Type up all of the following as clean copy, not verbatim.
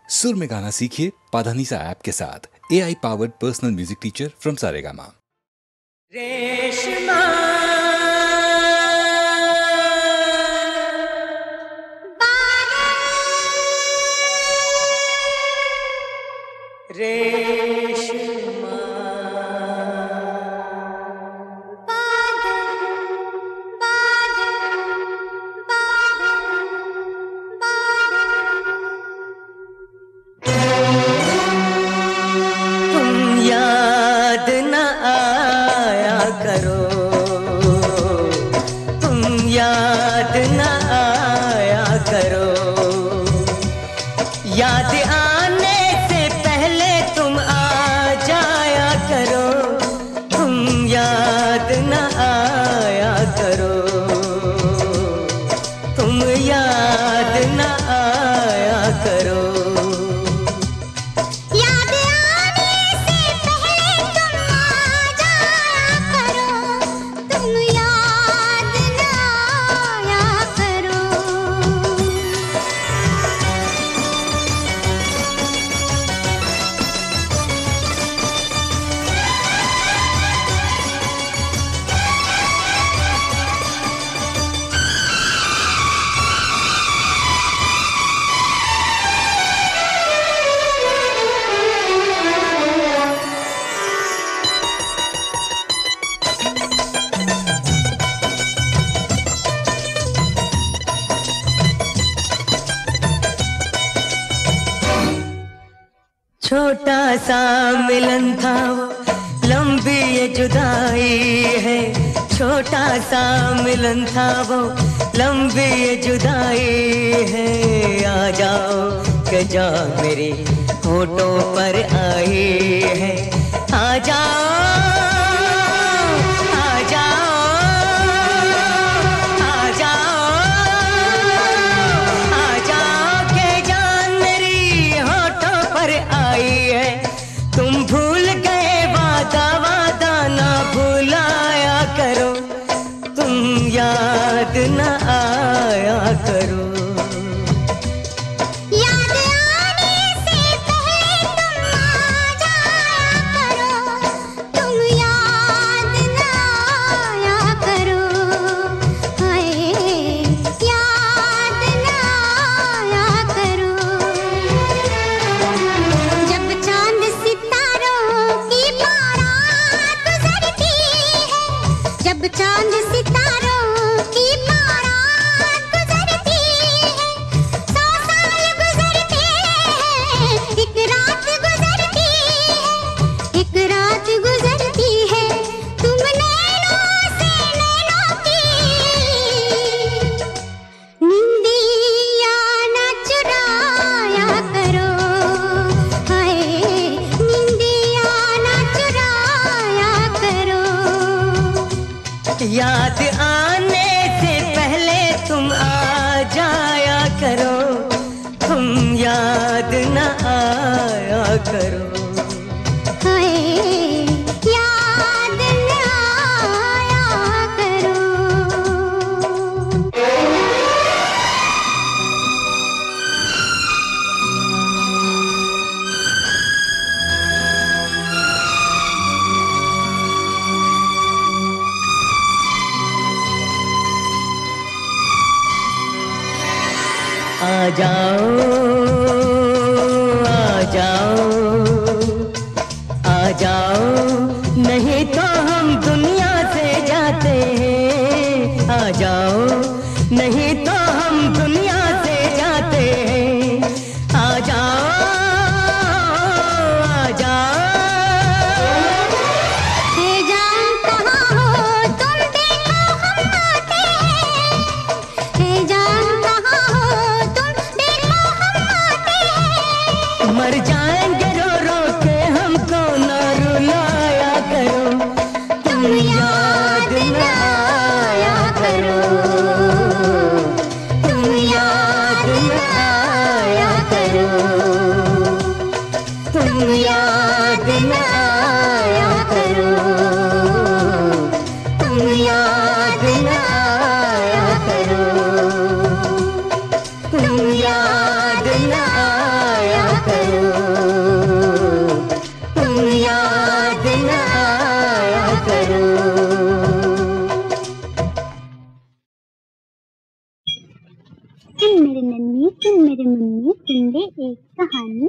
सुर में गाना सीखिए पाधानीसा ऐप के साथ। AI powered personal music teacher from Saregama. Reshma Reshma याद न आया करो, तुम याद न आया करो। याद आने से पहले तुम आ जाया करो, तुम याद न आया करो, तुम याद न आया करो। छोटा सा मिलन था वो, लंबी ये जुदाई है। छोटा सा मिलन था वो, लंबी ये जुदाई है। आ जाओ के जा मेरे होठों पर आई है। आ जाओ आ जाओ आ जाओ आ जाओ के जान मेरी होठों पर आई है। तुम भूल गए वादा, वादा ना भुलाया करो, तुम याद न आया करो। चांद सितारों की बारात गुजरती है, 100 साल गुजरते हैं, एक रात गुजरती है, एक रात गुजरती है। तुम नैनों से नैनों की निंदिया न चुराया करो, हाय निंदिया न चुराया करो। याद आने से पहले तुम आ जाया करो, तुम याद न आया करो। हाय याद न आया करो। आ जाओ आ जाओ आ जाओ, नहीं तो हम दुनिया से जाते हैं। आ जाओ नहीं तो हम दुनिया से जाते हैं। आ जाओ आ जाओ। हे जान कहाँ हो तुम, देखो हम आते हैं। हे जान कहाँ हो तुम, देखो हम आते हैं। मर जाएंगे रो रो के, हमको ना रुलाया करो, तुम याद न आया करो, तुम याद न आया करो, तुम याद न आया करो, तुम याद न आया करो, तुम याद न आया सुनेंगे एक कहानी।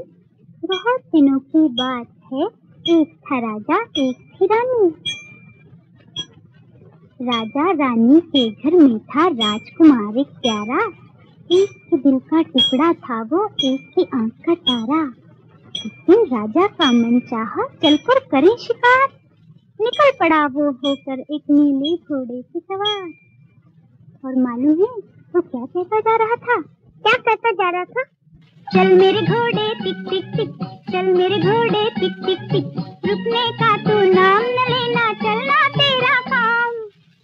बहुत दिनों की बात है, एक था राजा एक थी रानी। राजा रानी के घर में था राजकुमार एक प्यारा। एक के दिल का टुकड़ा था वो, एक की आंख का तारा। एक दिन राजा का मन चाहा चलकर करें शिकार। निकल पड़ा वो होकर एक नीले घोड़े से सवार। और मालूम है वो क्या कहता जा रहा था? क्या कहता जा रहा था? चल मेरे घोड़े टिक टिक टिक, चल मेरे घोड़े टिक टिक टिक, रुकने का तू नाम न लेना, चलना तेरा काम।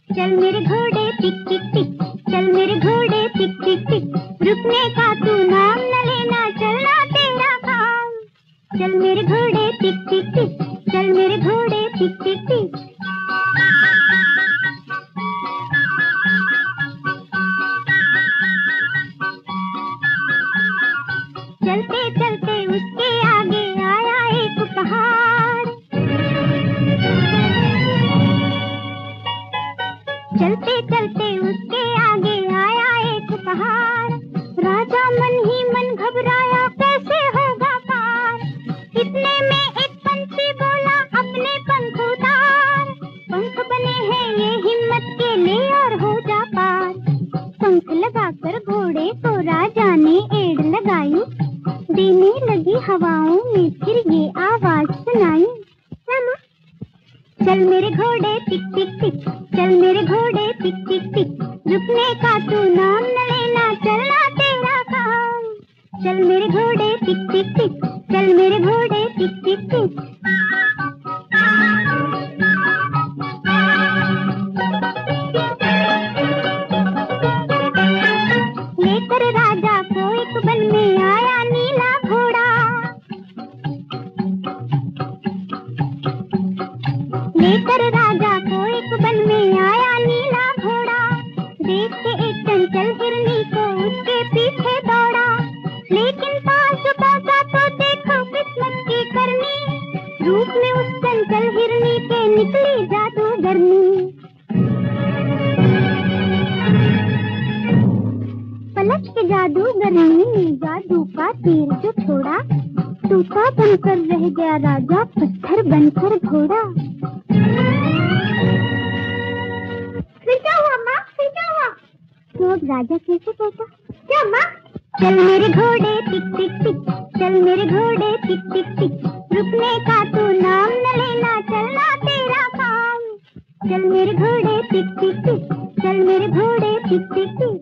चल मेरे घोड़े टिक टिक टिक, चल मेरे घोड़े टिक टिक टिक, रुकने का तू नाम न लेना, चलना तेरा काम। चल मेरे घोड़े टिक टिक टिक, चल मेरे घोड़े टिक टिक टिक। चलते चलते उसके आगे आया एक पहाड़। चलते चलते उसके आगे आया एक पहाड़। राजा मन ही मन घबराया, कैसे होगा पार। इतने में एक पंछी बोला, अपने पंख उतार। पंख बने हैं ये हिम्मत के, ले और हो जा पार। पंख लगाकर घोड़े को राजा ने एड़ लगाई। देने लगी हवाओं में फिर ये आवाज सुनाई। चल मेरे घोड़े टिक टिक टिक, चल मेरे घोड़े टिक टिक टिक, रुकने का तू नाम न लेना, चलना तेरा काम। चल मेरे घोड़े टिक टिक टिक, चल मेरे घोड़े टिक टिक टिक। लेकर राजा को एक वन में आया नीला घोड़ा। लेकर राजा को एक वन में आया नीला घोड़ा। देख के एक चंचल हिरनी को उसके पीछे दौड़ा। लेकिन पास पहुंचा तो देखो किस्मत की करनी, रूप में उस चंचल हिरनी के निकली जादूगरनी। पलक के जादूगरनी ने जादू का तीर जो छोड़ा, तूता बनकर रह गया राजा, पत्थर बनकर घोड़ा। फिर क्या हुआ माँ? फिर क्या हुआ? तो अब राजा कैसे कहता? क्या माँ? चल मेरे घोड़े टिक टिक टिक, चल मेरे घोड़े टिक टिक टिक, रुकने का तू नाम न लेना, चलना तेरा काम। चल मेरे घोड़े टिक टिक टिक, चल मेरे घोड़े टिक टिक टिक।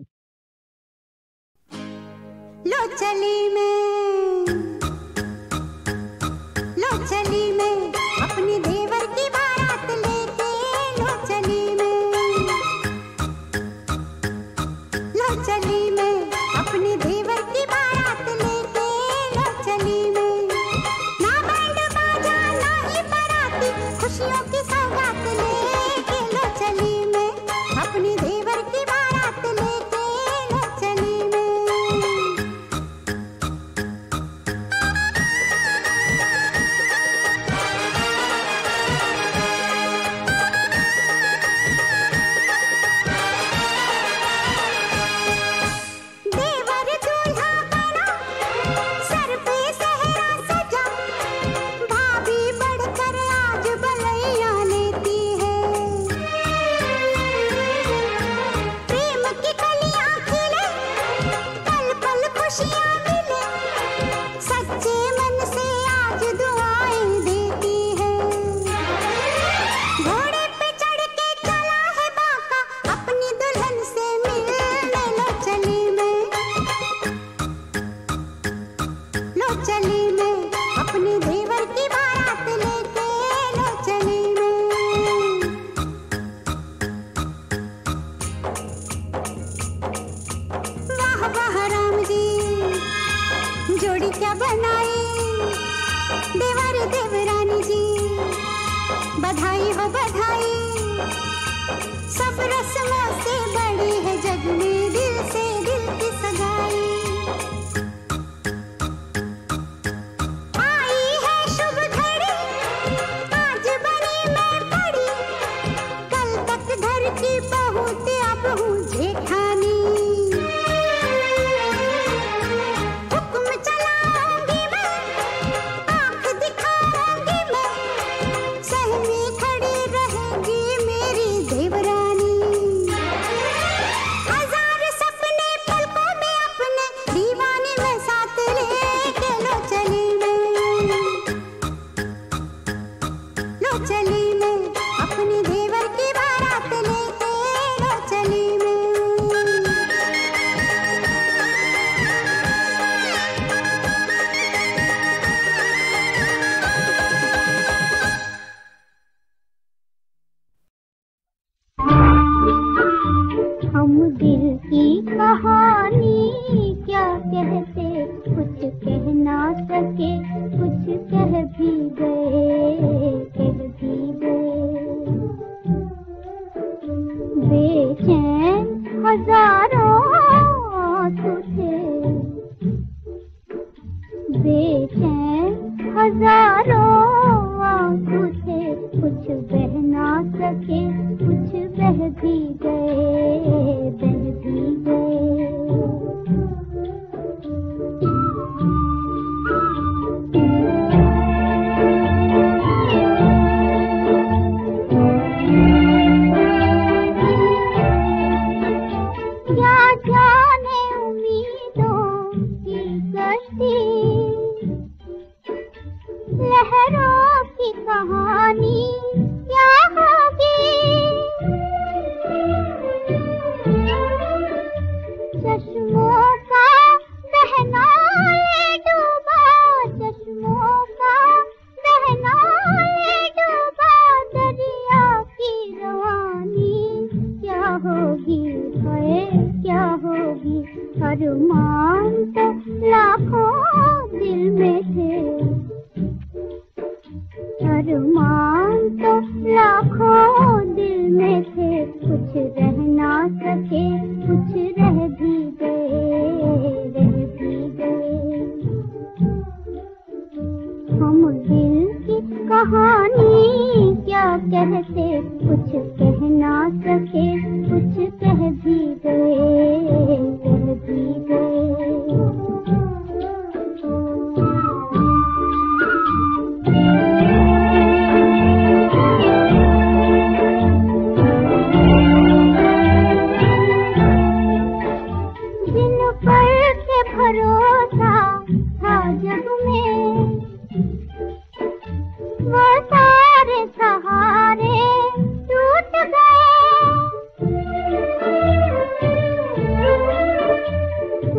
लो चली मैं, लो चली मैं, अपनी देवर की बारात लेके। लो चली मैं, लो चली मैं, अपनी देवर की बारात लेके। लो चली मैं, ना बैंड बाजा ना ही बाराती, खुशियों की सौगात लेके। लो चली मैं, अपनी देवर की बारात लेके। लो चली मैं। बधाई हो बधाई, सब रस्मों से बड़ी है जग में दिल से दिल की सगाई। आई है शुभ घड़ी, आज बनी मैं बड़ी, कल तक घर की बहू थी अब हूँ जेठानी। हुक्म चला सके, कुछ कह भी गए, कह भी गए। बेचैन हजारों आंसू थे, बेचैन हजारों आंसू थे, कुछ बह ना सके, कुछ बह भी गए, बह भी गए। लहरों की कहानी क्या होगी, चश्मों का बहना ये डूबा, चश्मों का बहना ये डूबा, दरिया की रवानी क्या होगी, है क्या होगी। अरमान तो लाखों दिल में थे, अरमान तो लाखों दिल में थे, कुछ रह ना सके, कुछ रह भी गए, रह भी गए। हम दिल की कहानी क्या कहते, कुछ कह ना सके, कुछ कह भी गए, कह भी गए। भरोसा था जग में, वो सारे सहारे टूट गए।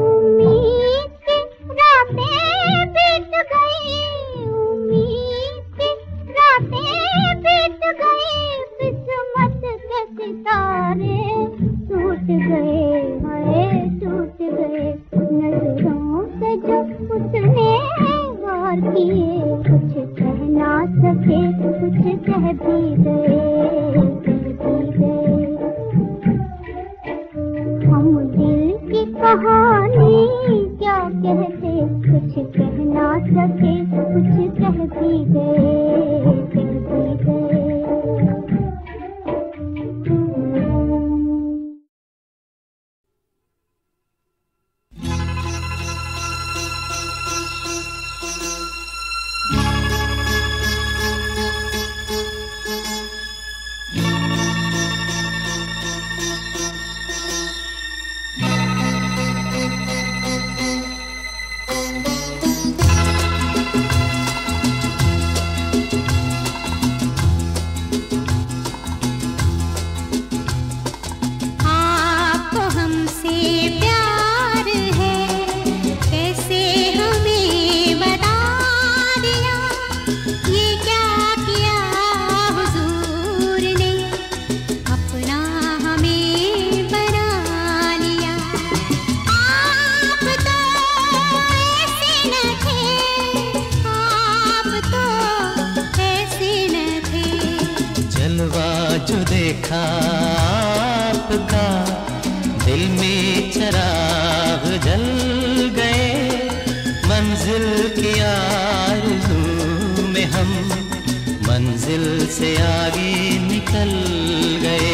उम्मीद की रातें बीत गई, उम्मीद की रातें बीत गई, किस्मत के सितारे टूट गए, हाय टूट गए। नजरों से जो उसने वार किए, कुछ कह ना सके, कुछ कह भी गए, कह भी गए। हम दिल की कहानी क्या कहते, कुछ कह ना सके, कुछ कह भी गए, कह भी गए। आपका दिल में चराग जल गए, मंजिल की आरज़ू में हम मंजिल से आगे निकल गए।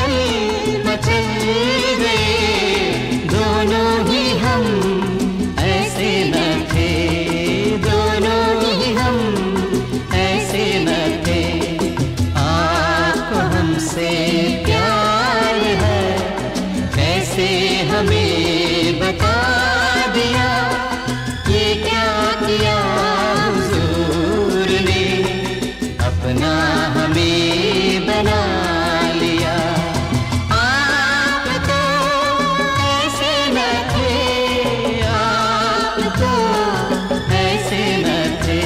मचल मचल गए दोनों ही हम, ऐसे न थे दोनों ही हम, ऐसे न थे। आपको हमसे प्यार है कैसे हमें बता दिया, ये क्या किया हुजूर ने अपना हमें बना लिया। आप तो ऐसे न थे, आप तो ऐसे न थे।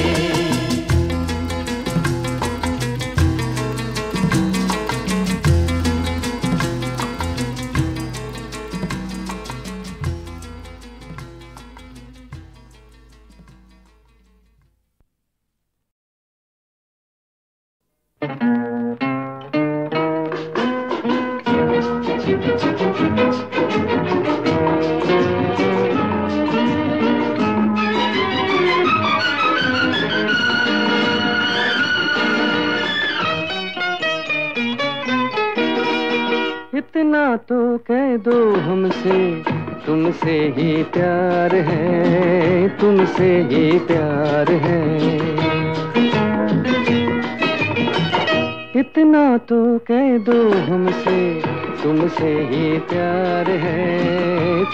इतना तो कह दो हमसे, तुमसे ही प्यार है, तुमसे ही प्यार है। इतना तो कह दो हमसे, तुमसे ही प्यार है,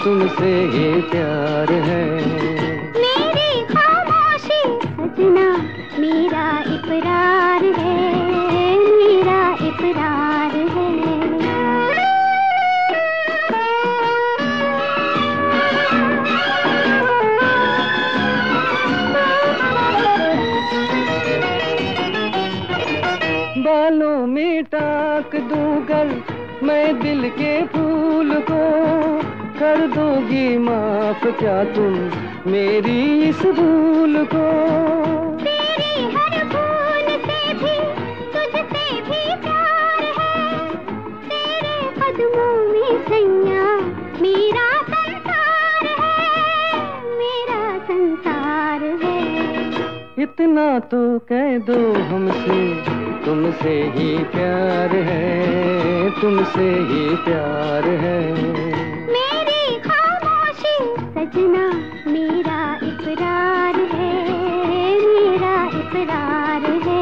तुमसे ही प्यार है। मेरी खामोशी सजना मेरा इकरार है, मेरा इकरार है। बालों में टाक दूंगर मैं दिल के फूल को, कर दोगी माफ क्या तुम मेरी इस भूल को। तेरी हर भूल से भी तुझसे भी प्यार है, तेरे कदमों में सैया मेरा संसार है, मेरा संसार है। इतना तो कह दो हमसे, तुमसे ही प्यार है, तुमसे ही प्यार है। मेरी खामोशी सजना मेरा इकरार है, मेरा इकरार है।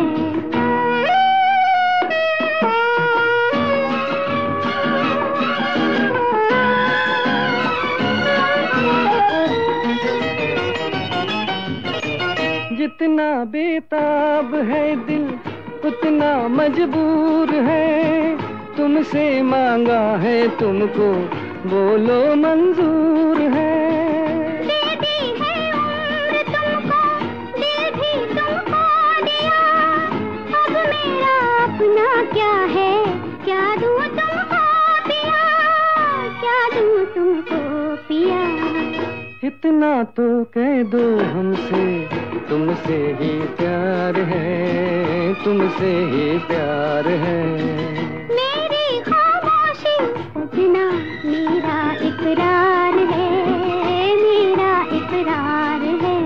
जितना बेताब है दिल उतना मजबूर है, तुमसे मांगा है तुमको बोलो मंजूर है। दे दी है उम्र तुमको, दिल भी तुमको दिया, अब मेरा अपना क्या है, क्या दूं तुमको पिया, क्या दूं तुमको पिया। इतना तो कह दो हमसे, तुमसे ही प्यार है, तुमसे ही प्यार है। मेरी खामोशी सजना मेरा इकरार है, मेरा इकरार है।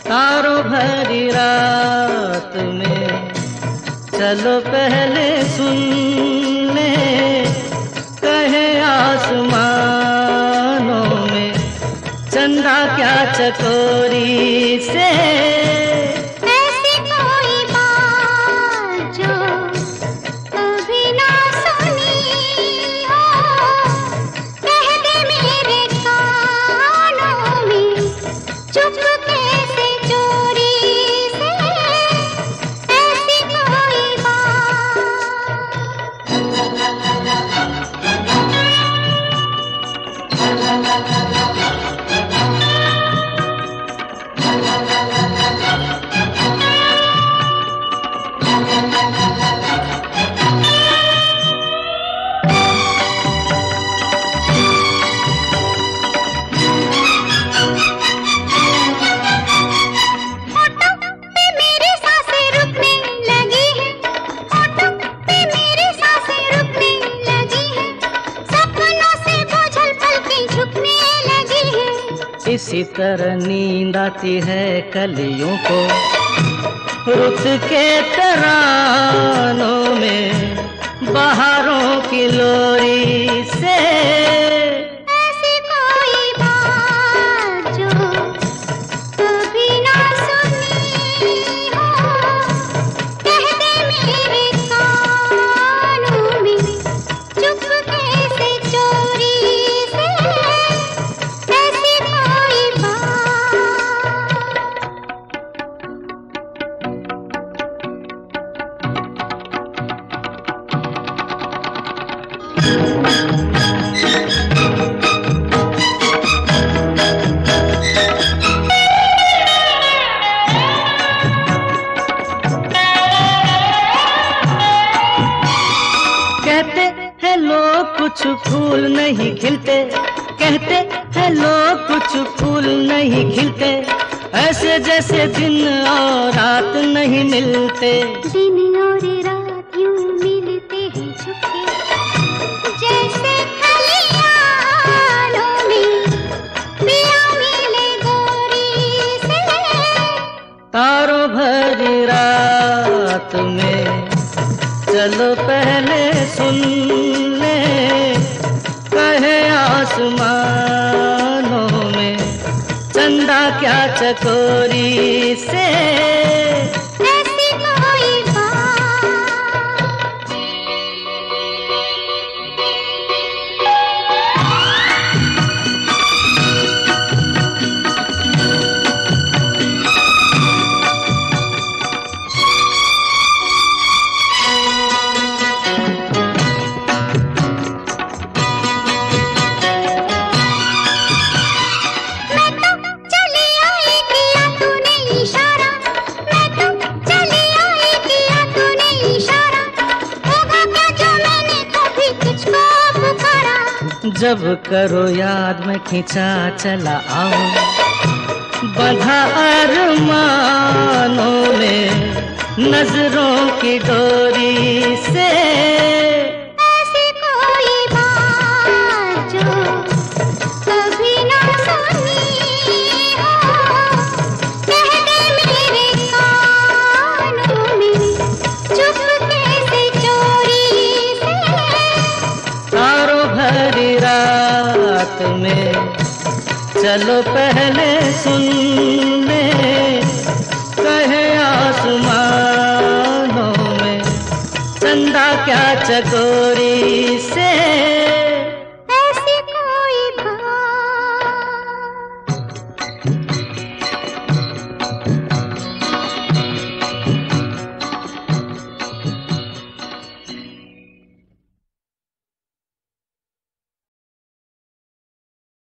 तारों भरी रात में चलो पहले सुन ले, कहे आसमानों में चंदा क्या चकोरी से। ऐसी कोई बात जो कभी ना सुनी हो, कह दे मेरे कानों में चुपके से चोरी से। ऐसी कोई इसी तरह नींद आती है कलियों को, रुत के तरानों में बहारों की लोरी से। ऐसी कोई बात जो कभी ना सुनी हो, कह दे मेरे कानों में चुपके से चोरी से। ऐसी कोई कहते हैं लोग कुछ फूल नहीं खिलते, कहते हैं लोग कुछ फूल नहीं खिलते, ऐसे जैसे दिन और रात नहीं मिलते। दिन और रात यूं मिलते हैं छुपके, जैसे खलियानों में पिया मिले गोरी से। तारों भरी रात में चलो पहले सुन ले, कहे आसमानों में चंदा क्या चकोरी से। ऐसी कोई जब करो याद में खींचा चला आऊं, बंधा अरमानों में नजरों की डोरी से। ऐसी कोई बात जो कभी ना सुनी हो, कह दे मेरे कानों में चुपके से चोरी से। तारों भरी रात में चलो पहले सुन ले, कहे आसमानों में चंदा क्या चकोरी से।